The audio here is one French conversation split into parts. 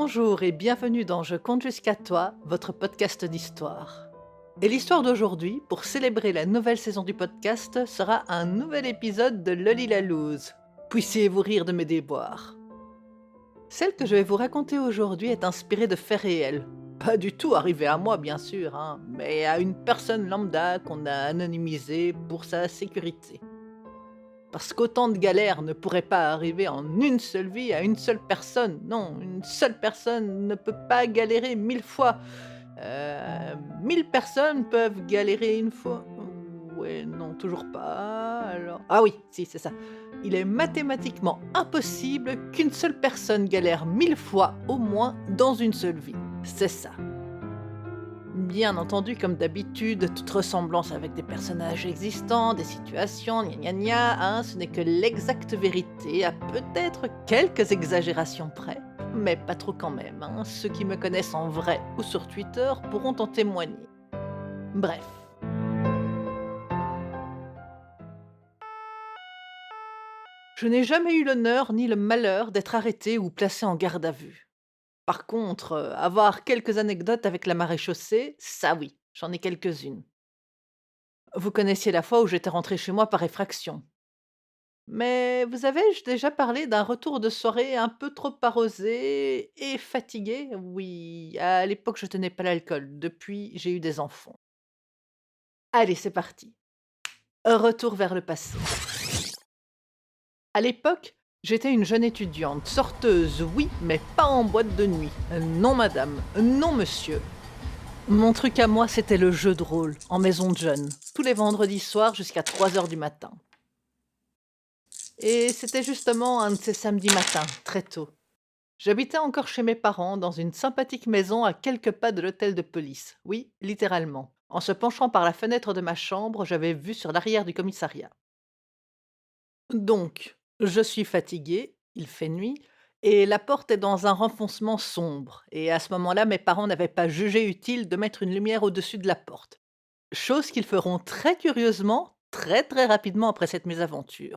Bonjour et bienvenue dans Je compte jusqu'à toi, votre podcast d'histoire. Et l'histoire d'aujourd'hui, pour célébrer la nouvelle saison du podcast, sera un nouvel épisode de Loli la Loose. Puissiez-vous rire de mes déboires. Celle que je vais vous raconter aujourd'hui est inspirée de faits réels. Pas du tout arrivée à moi, bien sûr, mais à une personne lambda qu'on a anonymisée pour sa sécurité. Parce qu'autant de galères ne pourraient pas arriver en une seule vie à une seule personne. Non, une seule personne ne peut pas galérer 1000 fois. 1000 personnes peuvent galérer une fois. Ouais, non, toujours pas. Alors, ah oui, si, c'est ça. Il est mathématiquement impossible qu'une seule personne galère 1000 fois au moins dans une seule vie. C'est ça. Bien entendu, comme d'habitude, toute ressemblance avec des personnages existants, des situations, gna gna gna, ce n'est que l'exacte vérité, à peut-être quelques exagérations près, mais pas trop quand même. Ceux qui me connaissent en vrai ou sur Twitter pourront en témoigner. Bref. Je n'ai jamais eu l'honneur ni le malheur d'être arrêté ou placé en garde à vue. Par contre, avoir quelques anecdotes avec la maréchaussée, ça oui, j'en ai quelques-unes. Vous connaissiez la fois où j'étais rentré chez moi par effraction. Mais vous avez-je déjà parlé d'un retour de soirée un peu trop arrosé et fatigué? Oui, à l'époque, je tenais pas l'alcool. Depuis, j'ai eu des enfants. Allez, c'est parti. Retour vers le passé. À l'époque, j'étais une jeune étudiante, sorteuse, oui, mais pas en boîte de nuit. Non, madame. Non, monsieur. Mon truc à moi, c'était le jeu de rôle, en maison de jeunes, tous les vendredis soirs jusqu'à 3 heures du matin. Et c'était justement un de ces samedis matins, très tôt. J'habitais encore chez mes parents, dans une sympathique maison à quelques pas de l'hôtel de police. Oui, littéralement. En se penchant par la fenêtre de ma chambre, j'avais vue sur l'arrière du commissariat. Donc, je suis fatiguée, il fait nuit, et la porte est dans un renfoncement sombre. Et à ce moment-là, mes parents n'avaient pas jugé utile de mettre une lumière au-dessus de la porte. Chose qu'ils feront très curieusement, très très rapidement après cette mésaventure.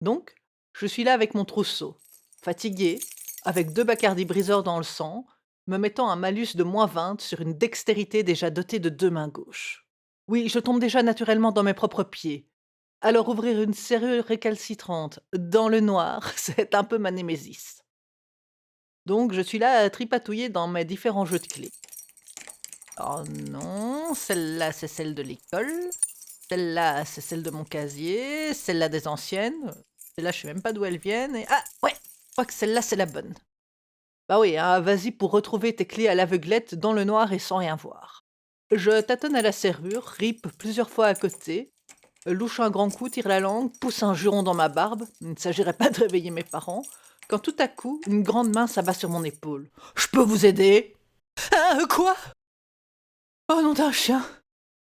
Donc, je suis là avec mon trousseau, fatigué, avec 2 Bacardi briseurs dans le sang, me mettant un malus de -20 sur une dextérité déjà dotée de 2 mains gauches. Oui, je tombe déjà naturellement dans mes propres pieds. Alors ouvrir une serrure récalcitrante dans le noir, c'est un peu ma némésis. Donc je suis là à tripatouiller dans mes différents jeux de clés. Oh non, celle-là c'est celle de l'école, celle-là c'est celle de mon casier, celle-là des anciennes, celle-là je sais même pas d'où elles viennent et ah ouais! Je crois que celle-là c'est la bonne. Bah oui, vas-y pour retrouver tes clés à l'aveuglette dans le noir et sans rien voir. Je tâtonne à la serrure, ripe plusieurs fois à côté, louche un grand coup, tire la langue, pousse un juron dans ma barbe, il ne s'agirait pas de réveiller mes parents, quand tout à coup, une grande main s'abat sur mon épaule. «Je peux vous aider?» Quoi? Oh nom d'un chien!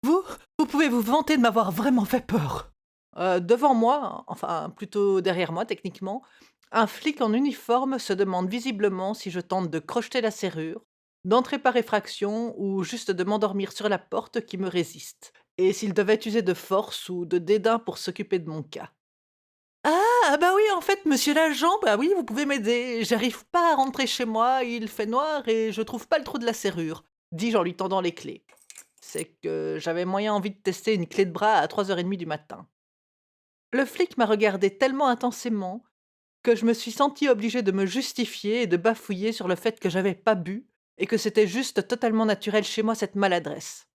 Vous? Vous pouvez vous vanter de m'avoir vraiment fait peur!» Devant moi, enfin plutôt derrière moi techniquement, un flic en uniforme se demande visiblement si je tente de crocheter la serrure, d'entrer par effraction ou juste de m'endormir sur la porte qui me résiste, et s'il devait user de force ou de dédain pour s'occuper de mon cas. «Ah bah oui, en fait, monsieur l'agent, bah oui, vous pouvez m'aider. J'arrive pas à rentrer chez moi, il fait noir et je trouve pas le trou de la serrure», dis-je en lui tendant les clés. C'est que j'avais moyen envie de tester une clé de bras à 3h30 du matin. Le flic m'a regardé tellement intensément que je me suis sentie obligée de me justifier et de bafouiller sur le fait que j'avais pas bu et que c'était juste totalement naturel chez moi cette maladresse.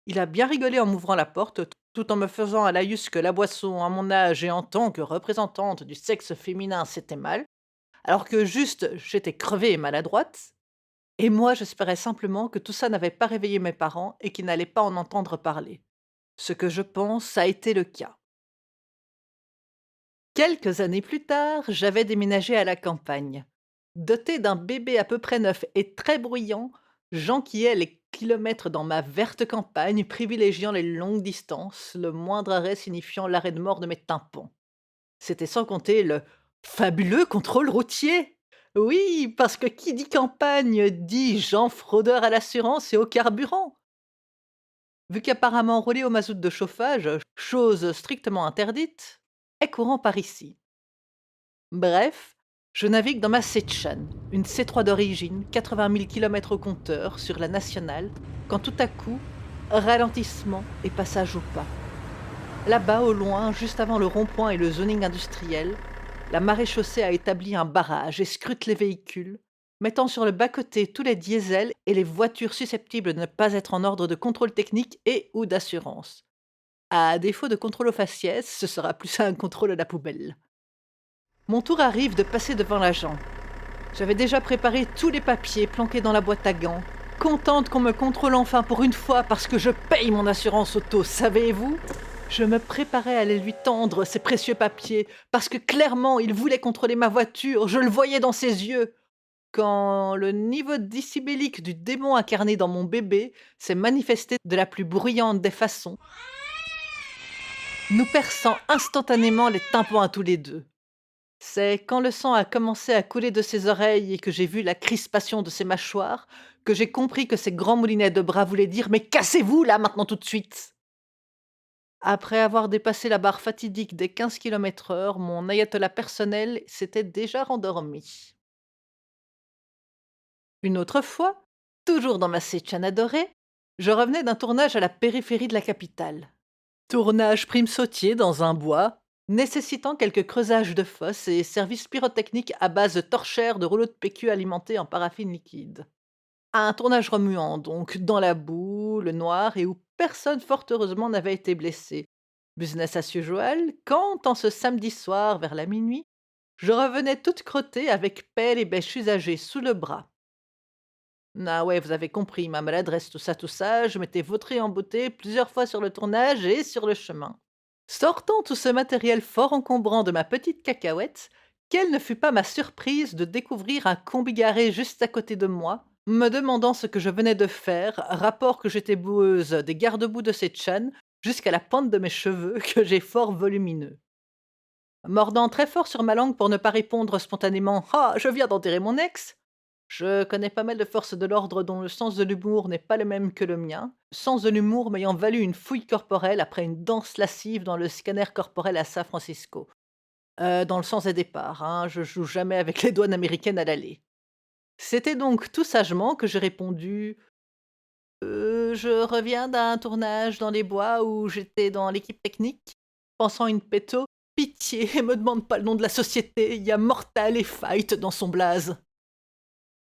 Il a bien rigolé en m'ouvrant la porte, tout en me faisant à laïus que la boisson, à mon âge et en tant que représentante du sexe féminin, c'était mal, alors que juste j'étais crevée et maladroite. Et moi, j'espérais simplement que tout ça n'avait pas réveillé mes parents et qu'ils n'allaient pas en entendre parler. Ce que je pense a été le cas. Quelques années plus tard, j'avais déménagé à la campagne. Doté d'un bébé à peu près neuf et très bruyant, j'enquillais les kilomètres dans ma verte campagne, privilégiant les longues distances, le moindre arrêt signifiant l'arrêt de mort de mes tympans. C'était sans compter le fabuleux contrôle routier. Oui, parce que qui dit campagne dit gens fraudeurs à l'assurance et au carburant. Vu qu'apparemment rouler au mazout de chauffage, chose strictement interdite, est courant par ici. Bref, Je navigue dans ma Sechan, une C3 d'origine, 80 000 km au compteur, sur la nationale, quand tout à coup, ralentissement et passage au pas. Là-bas, au loin, juste avant le rond-point et le zoning industriel, la maréchaussée a établi un barrage et scrute les véhicules, mettant sur le bas-côté tous les diesels et les voitures susceptibles de ne pas être en ordre de contrôle technique et ou d'assurance. À défaut de contrôle aux faciès, ce sera plus un contrôle à la poubelle. Mon tour arrive de passer devant l'agent. J'avais déjà préparé tous les papiers planqués dans la boîte à gants, contente qu'on me contrôle enfin pour une fois parce que je paye mon assurance auto, savez-vous? Je me préparais à aller lui tendre ces précieux papiers parce que clairement il voulait contrôler ma voiture, je le voyais dans ses yeux. Quand le niveau décibélique du démon incarné dans mon bébé s'est manifesté de la plus bruyante des façons, nous perçant instantanément les tympans à tous les deux. C'est quand le sang a commencé à couler de ses oreilles et que j'ai vu la crispation de ses mâchoires que j'ai compris que ces grands moulinets de bras voulaient dire: «Mais cassez-vous là, maintenant, tout de suite!» Après avoir dépassé la barre fatidique des 15 km/h, mon ayatollah personnel s'était déjà rendormi. Une autre fois, toujours dans ma Séchan adorée, je revenais d'un tournage à la périphérie de la capitale. Tournage prime sautier dans un bois, nécessitant quelques creusages de fosses et services pyrotechniques à base de torchères de rouleaux de PQ alimentés en paraffine liquide. Un tournage remuant donc, dans la boue, le noir et où personne fort heureusement n'avait été blessé. Business as usual, quand, en ce samedi soir, vers la minuit, je revenais toute crottée avec pelle et bêche usagée sous le bras. Ah ouais, vous avez compris, ma maladresse, tout ça, je m'étais vautrée en beauté plusieurs fois sur le tournage et sur le chemin. Sortant tout ce matériel fort encombrant de ma petite cacahuète, quelle ne fut pas ma surprise de découvrir un combi garé juste à côté de moi, me demandant ce que je venais de faire, rapport que j'étais boueuse des garde-boue de cette chaîne jusqu'à la pointe de mes cheveux que j'ai fort volumineux. Mordant très fort sur ma langue pour ne pas répondre spontanément: «Ah, je viens d'enterrer mon ex!» Je connais pas mal de forces de l'ordre dont le sens de l'humour n'est pas le même que le mien, sens de l'humour m'ayant valu une fouille corporelle après une danse lascive dans le scanner corporel à San Francisco. Dans le sens des départs, hein, je joue jamais avec les douanes américaines à l'aller. C'était donc tout sagement que j'ai répondu: Je reviens d'un tournage dans les bois où j'étais dans l'équipe technique», pensant une péto: «Pitié, me demande pas le nom de la société, il y a Mortal et Fight dans son blaze».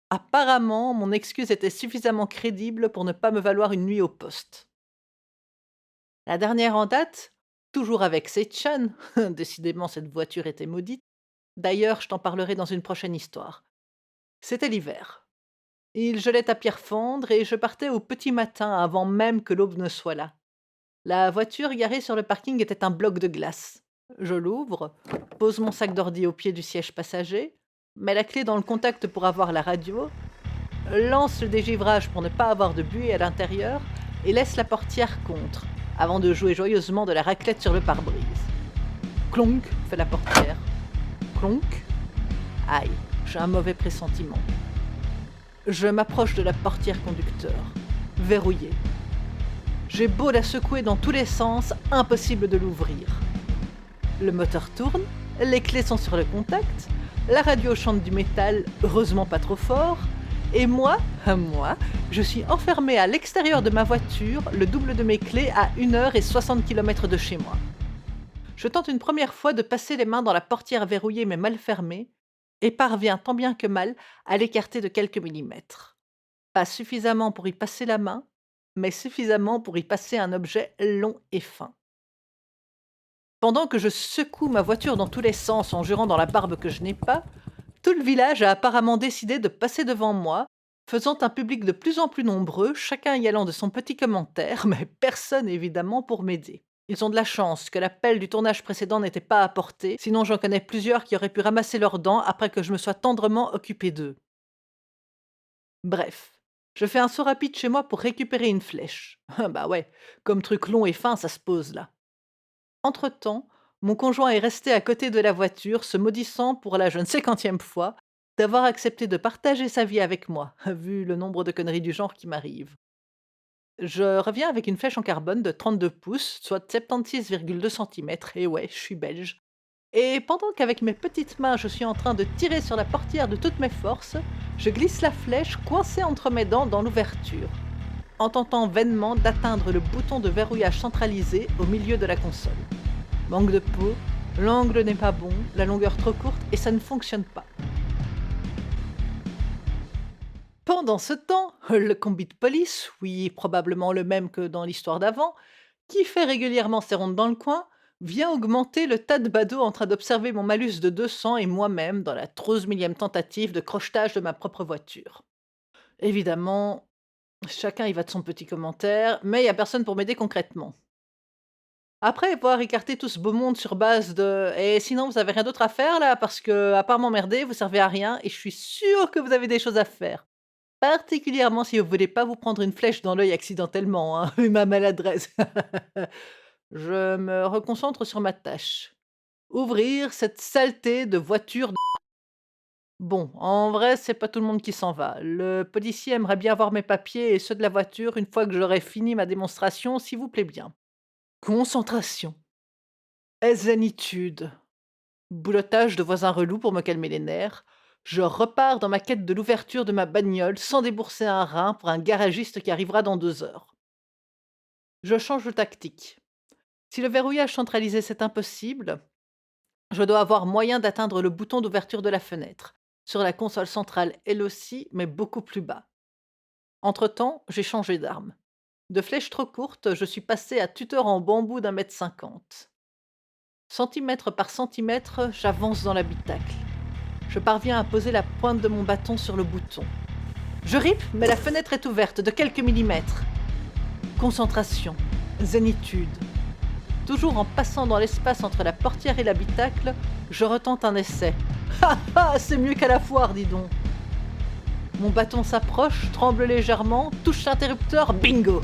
Apparemment, mon excuse était suffisamment crédible pour ne pas me valoir une nuit au poste. La dernière en date, toujours avec Seichan, décidément cette voiture était maudite, d'ailleurs je t'en parlerai dans une prochaine histoire. C'était l'hiver. Il gelait à pierre fendre et je partais au petit matin avant même que l'aube ne soit là. La voiture garée sur le parking était un bloc de glace. Je l'ouvre, pose mon sac d'ordi au pied du siège passager, mets la clé dans le contact pour avoir la radio, lance le dégivrage pour ne pas avoir de buée à l'intérieur et laisse la portière contre, avant de jouer joyeusement de la raclette sur le pare-brise. Clonk, fait la portière. Clonk. Aïe, j'ai un mauvais pressentiment. Je m'approche de la portière conducteur. Verrouillée. J'ai beau la secouer dans tous les sens, impossible de l'ouvrir. Le moteur tourne, les clés sont sur le contact, la radio chante du métal, heureusement pas trop fort, et moi, je suis enfermé à l'extérieur de ma voiture, le double de mes clés à 1 h 60 km de chez moi. Je tente une première fois de passer les mains dans la portière verrouillée mais mal fermée, et parviens tant bien que mal à l'écarter de quelques millimètres. Pas suffisamment pour y passer la main, mais suffisamment pour y passer un objet long et fin. Pendant que je secoue ma voiture dans tous les sens en jurant dans la barbe que je n'ai pas, tout le village a apparemment décidé de passer devant moi, faisant un public de plus en plus nombreux, chacun y allant de son petit commentaire, mais personne évidemment pour m'aider. Ils ont de la chance que la pelle du tournage précédent n'était pas à portée, sinon j'en connais plusieurs qui auraient pu ramasser leurs dents après que je me sois tendrement occupé d'eux. Bref, je fais un saut rapide chez moi pour récupérer une flèche. Bah ouais, comme truc long et fin, ça se pose là. Entre-temps, mon conjoint est resté à côté de la voiture, se maudissant pour la je ne sais quantième fois d'avoir accepté de partager sa vie avec moi, vu le nombre de conneries du genre qui m'arrivent. Je reviens avec une flèche en carbone de 32 pouces, soit 76,2 cm, et ouais, je suis belge, Et pendant qu'avec mes petites mains je suis en train de tirer sur la portière de toutes mes forces, je glisse la flèche coincée entre mes dents dans l'ouverture, en tentant vainement d'atteindre le bouton de verrouillage centralisé au milieu de la console. Manque de peau, l'angle n'est pas bon, la longueur trop courte et ça ne fonctionne pas. Pendant ce temps, le combi de police, oui, probablement le même que dans l'histoire d'avant, qui fait régulièrement ses rondes dans le coin, vient augmenter le tas de badauds en train d'observer mon malus de 200 et moi-même dans la 12 millième tentative de crochetage de ma propre voiture. Évidemment, chacun y va de son petit commentaire, mais il n'y a personne pour m'aider concrètement. Après avoir écarté tout ce beau monde sur base de «Et sinon vous avez rien d'autre à faire là? Parce que à part m'emmerder, vous servez à rien et je suis sûre que vous avez des choses à faire». Particulièrement si vous voulez pas vous prendre une flèche dans l'œil accidentellement, hein, vu ma maladresse. Je me reconcentre sur ma tâche. Ouvrir cette saleté de voiture. Bon, en vrai, c'est pas tout le monde qui s'en va. Le policier aimerait bien voir mes papiers et ceux de la voiture une fois que j'aurai fini ma démonstration, s'il vous plaît bien. Concentration. Zénitude. Boulotage de voisins relous pour me calmer les nerfs. Je repars dans ma quête de l'ouverture de ma bagnole sans débourser un rein pour un garagiste qui arrivera dans 2 heures. Je change de tactique. Si le verrouillage centralisé c'est impossible, je dois avoir moyen d'atteindre le bouton d'ouverture de la fenêtre, sur la console centrale elle aussi, mais beaucoup plus bas. Entre-temps, j'ai changé d'arme. De flèche trop courte, je suis passé à tuteur en bambou d'1,50 m. Centimètre par centimètre, j'avance dans l'habitacle. Je parviens à poser la pointe de mon bâton sur le bouton. Je ripe, mais la fenêtre est ouverte de quelques millimètres. Concentration, zénitude. Toujours en passant dans l'espace entre la portière et l'habitacle, je retente un essai. Ha ha, c'est mieux qu'à la foire, dis donc. Mon bâton s'approche, tremble légèrement, touche l'interrupteur, bingo.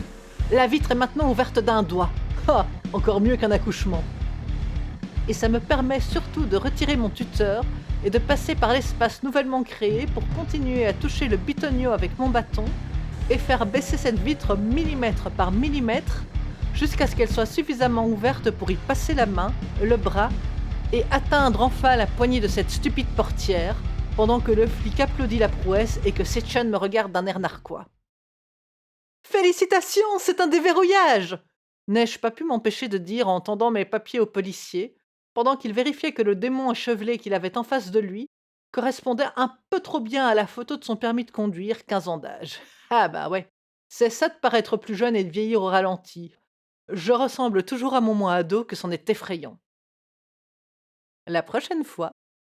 La vitre est maintenant ouverte d'un doigt. Ha, encore mieux qu'un accouchement. Et ça me permet surtout de retirer mon tuteur et de passer par l'espace nouvellement créé pour continuer à toucher le bitonio avec mon bâton et faire baisser cette vitre millimètre par millimètre jusqu'à ce qu'elle soit suffisamment ouverte pour y passer la main, le bras et atteindre enfin la poignée de cette stupide portière pendant que le flic applaudit la prouesse et que Setchan me regarde d'un air narquois. Félicitations, c'est un déverrouillage! N'ai-je pas pu m'empêcher de dire en tendant mes papiers au policier, pendant qu'il vérifiait que le démon échevelé qu'il avait en face de lui correspondait un peu trop bien à la photo de son permis de conduire, 15 ans d'âge. Ah bah ouais, c'est ça de paraître plus jeune et de vieillir au ralenti. Je ressemble toujours à mon moi ado que c'en est effrayant. La prochaine fois,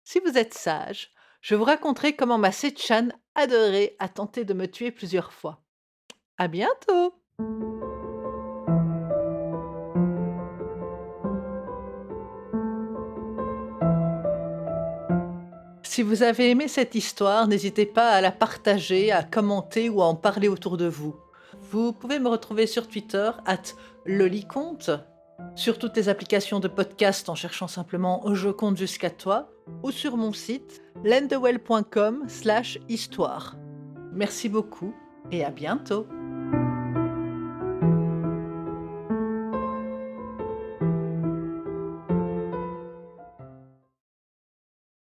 si vous êtes sage, je vous raconterai comment ma Setchan adorée a tenté de me tuer plusieurs fois. À bientôt! Si vous avez aimé cette histoire, n'hésitez pas à la partager, à commenter ou à en parler autour de vous. Vous pouvez me retrouver sur Twitter, @loliconte, sur toutes les applications de podcast en cherchant simplement Je compte jusqu'à toi, ou sur mon site lendewell.com/histoire. Merci beaucoup et à bientôt!